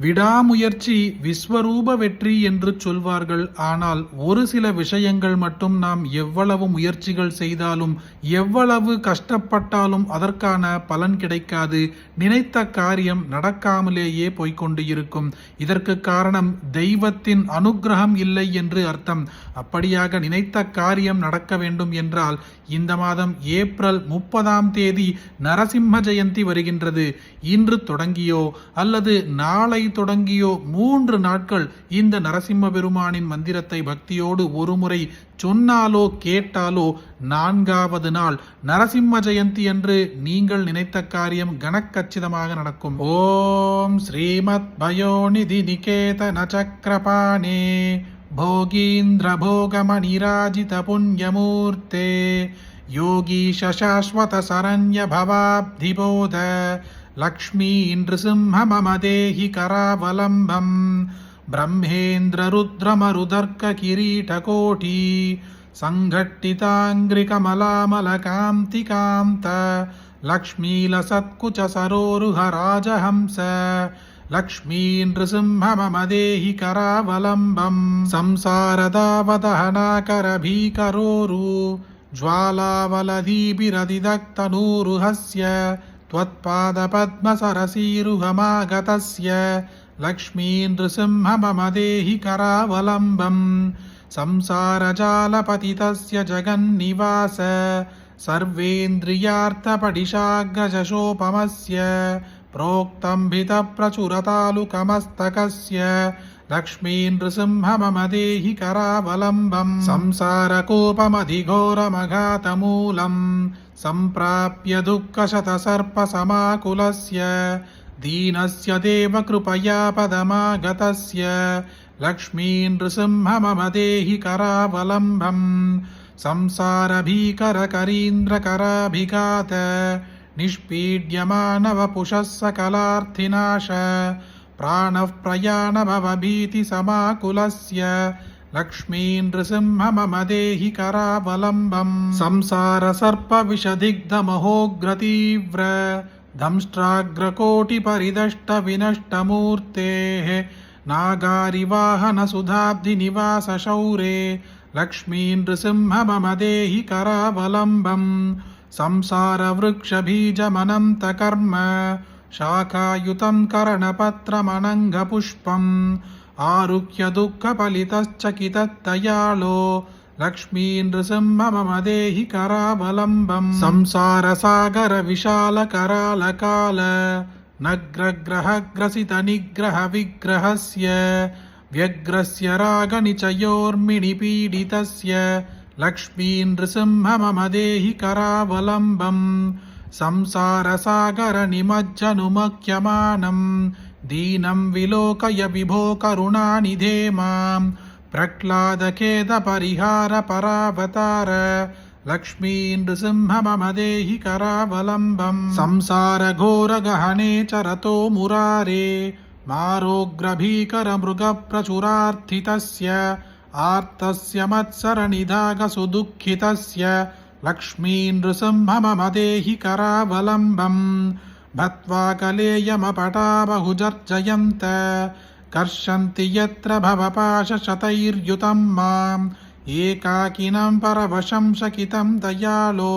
விடாமுயற்சி விஸ்வரூப வெற்றி என்று சொல்வார்கள். ஆனால் ஒரு சில விஷயங்கள் மட்டும் நாம் எவ்வளவு முயற்சிகள் செய்தாலும் எவ்வளவு கஷ்டப்பட்டாலும் அதற்கான பலன் கிடைக்காது. நினைத்த காரியம் நடக்காமலேயே போய்கொண்டு இருக்கும். இதற்கு காரணம் தெய்வத்தின் அனுக்கிரகம் இல்லை என்று அர்த்தம். அப்படியாக நினைத்த காரியம் நடக்க வேண்டும் என்றால் இந்த மாதம் ஏப்ரல் 30ஆம் தேதி நரசிம்ம ஜெயந்தி வருகின்றது. இன்று தொடங்கியோ அல்லது நாளை தொடங்கியோ 3 நாட்கள் இந்த நரசிம்ம பெருமானின் மந்திரத்தை பக்தியோடு ஒருமுறை சொன்னாலோ கேட்டாலோ 4வது நாள் நரசிம்ம ஜெயந்தி என்று நீங்கள் நினைத்த காரியம் கனக்கச்சிதமாக நடக்கும். ஓம் ஸ்ரீமத் பயோநிதி நிகேதன சக்கரபாணே போகீந்திர போகமணிராஜித புண்ணியமூர்த்தே யோகீஷ சாஸ்வத சரண்ய பவாப்திபோத லக்ஷ்மீ நிருசிம்ஹ மம தேஹி கராவலம்பம் பிரம்மேந்திர ருத்ரமருதர்க்க கிரீடகோட்டி சங்கட்டிதாங்கிரி கமலாமல காந்தி காந்த லக்ஷ்மீலசத்குச்ச சரோருஹ ராஜஹம்ச லக்ஷ்மீ நிருசிம்ஹ மம தேஹி கராவலம்பம் சம்சாரதாவதஹனாகர பீகரோரு ज्वालावलधीभिरधिदग्धनूरुहस्य त्वत्पादपद्मसरसीरुहमागतस्य लक्ष्मी नृसिंह मम देहि करावलम्बं संसारजालपतितस्य जगन्निवास सर्वेन्द्रियार्थपडिशाग्रजशोपमस्य प्रोक्तं भितप्रचुरतालुकमस्तकस्य लक्ष्मी नृसिंह मम देहि करावलम्बं संसारकोपमधिघोरमघातमूलं सम्प्राप्य दुःखशतसर्पसमाकुलस्य दीनस्य देवकृपया पदमागतस्य लक्ष्मी नृसिंह मम देहि करावलम्बं संसारभीकरकरीन्द्रकराभिघात निष्पीड्यमानवपुषः सकलार्थिनाश प्राणः प्रयाणभवभीतिसमाकुलस्य लक्ष्मी नृसिंह मम देहि करावलम्बं संसारसर्पविषदिग्धमहोग्रतीव्र दंष्ट्राग्रकोटिपरिदष्टविनष्टमूर्तेः नागारिवाहनसुधाब्धिनिवासशौरे लक्ष्मी नृसिंह मम देहि करावलम्बं संसारवृक्षबीजमनन्तकर्म शाखायुतं करणपत्रमनङ्गपुष्पम् आरुह्य दुःखफलितश्चकितदयालो लक्ष्मी नृसिंह मम देहि करावलम्बं संसारसागरविशालकरालकाल नग्रग्रहग्रसितनिग्रहविग्रहस्य व्यग्रस्य रागनिचयोर्मिणिपीडितस्य लक्ष्मी नृसिंह मम देहि करावलम्बं संसारसागरनिमज्जनुमख्यमानं दीनं विलोकय विभो करुणानिधे मां प्रह्लादखेदपरिहारपरावतार लक्ष्मी नृसिंह मम देहि करावलम्बं संसारघोरगहने चरतो मुरारे मारोग्रभीकरमृगप्रचुरार्थितस्य आर्तस्य मत्सरनिधागसुदुःखितस्य लक्ष्मी नृसिंह मम देहि करावलम्बं भत्वा कलेयमपटाबहुजर्जयन्त कर्षन्ति यत्र भवपाशशतैर्युतं माम् एकाकिनं परवशं शकितं दयालो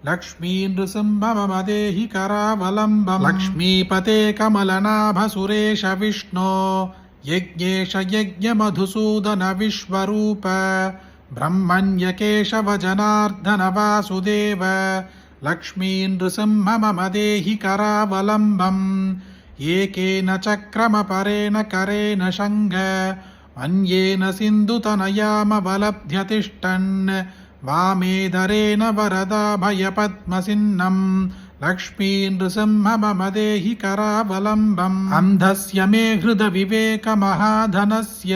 लक्ष्मी नृसिंह मम देहि करावलम्बं लक्ष्मीपते कमलनाभ सुरेश विष्णो यज्ञेश यज्ञमधुसूदन विश्वरूप ब्रह्मण्य केशव जनार्दन वासुदेव लक्ष्मी नृसिंह मम देहि करावलम्बं एकेन चक्रमपरेण करेण शङ्ख अन्येन सिन्धुतनयामवलभ्यतिष्ठन् वामेधरेण वरदाभयपद्मसिन्नं लक्ष्मी नृसिंह मम देहि करावलम्बम् अन्धस्य मे हृदविवेकमहाधनस्य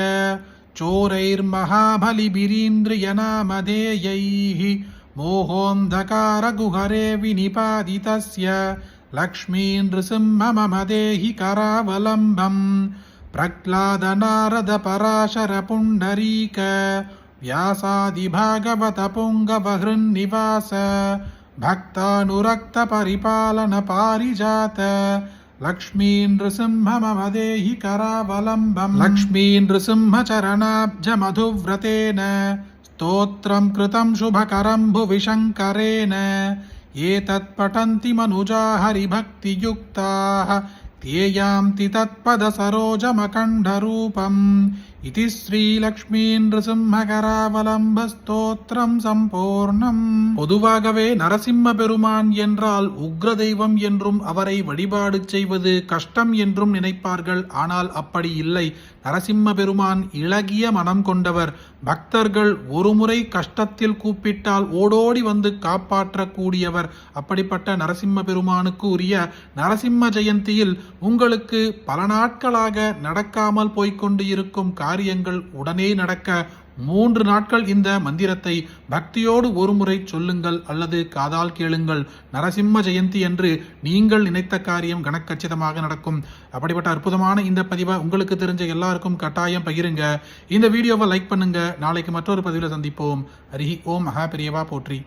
चोरैर्महाबलिभिरीन्द्रियनामधेयैः मोहोऽन्धकारगुहरे विनिपादितस्य लक्ष्मी नृसिंह मम देहि करावलम्बं प्रह्लादनारदपराशरपुण्डरीक व्यासादिभागवतपुङ्गवहृन्निवास भक्तानुरक्तपरिपालन पारिजात लक्ष्मी नृसिंह मम देहि करावलम्बम् लक्ष्मी नृसिंह चरणाब्जमधुव्रतेन स्तोत्रं कृतं शुभकरं भुवि शङ्करेण एतत् पठन्ति मनुजा हरिभक्तियुक्ताः ध्येयान्ति तत्पदसरोजमखण्डरूपम् इति श्रीलक्ष्मी नृसिंहकरावलம்ப ஸ்தோத்திரம் சம்பூர்ணம். பொதுவாகவே நரசிம்ம பெருமான் என்றால் உக்ர தெய்வம் என்றும் அவரை வழிபாடு செய்வது கஷ்டம் என்றும் நினைப்பார்கள். ஆனால் அப்படி இல்லை. நரசிம்ம பெருமான் இளகிய மனம் கொண்டவர். பக்தர்கள் ஒருமுறை கஷ்டத்தில் கூப்பிட்டால் ஓடோடி வந்து காப்பாற்றக்கூடியவர். அப்படிப்பட்ட நரசிம்ம பெருமானுக்கு உரிய நரசிம்ம ஜெயந்தியில் உங்களுக்கு பல நாட்களாக நடக்காமல் போய்கொண்டு இருக்கும் காரியங்கள் உடனே நடக்க 3 நாட்கள் இந்த மந்திரத்தை பக்தியோடு ஒருமுறை சொல்லுங்கள் அல்லது காதால் கேளுங்கள். நரசிம்ம ஜெயந்தி என்று நீங்கள் நினைத்த காரியம் கணக்கச்சிதமாக நடக்கும். அப்படிப்பட்ட அற்புதமான இந்த பதிவை உங்களுக்கு தெரிஞ்ச எல்லாருக்கும் கட்டாயம் பகிருங்க. இந்த வீடியோவை லைக் பண்ணுங்க. நாளைக்கு மற்றொரு பதிவில் சந்திப்போம். ஹரி ஓம் மகா பெரியவா போற்றி.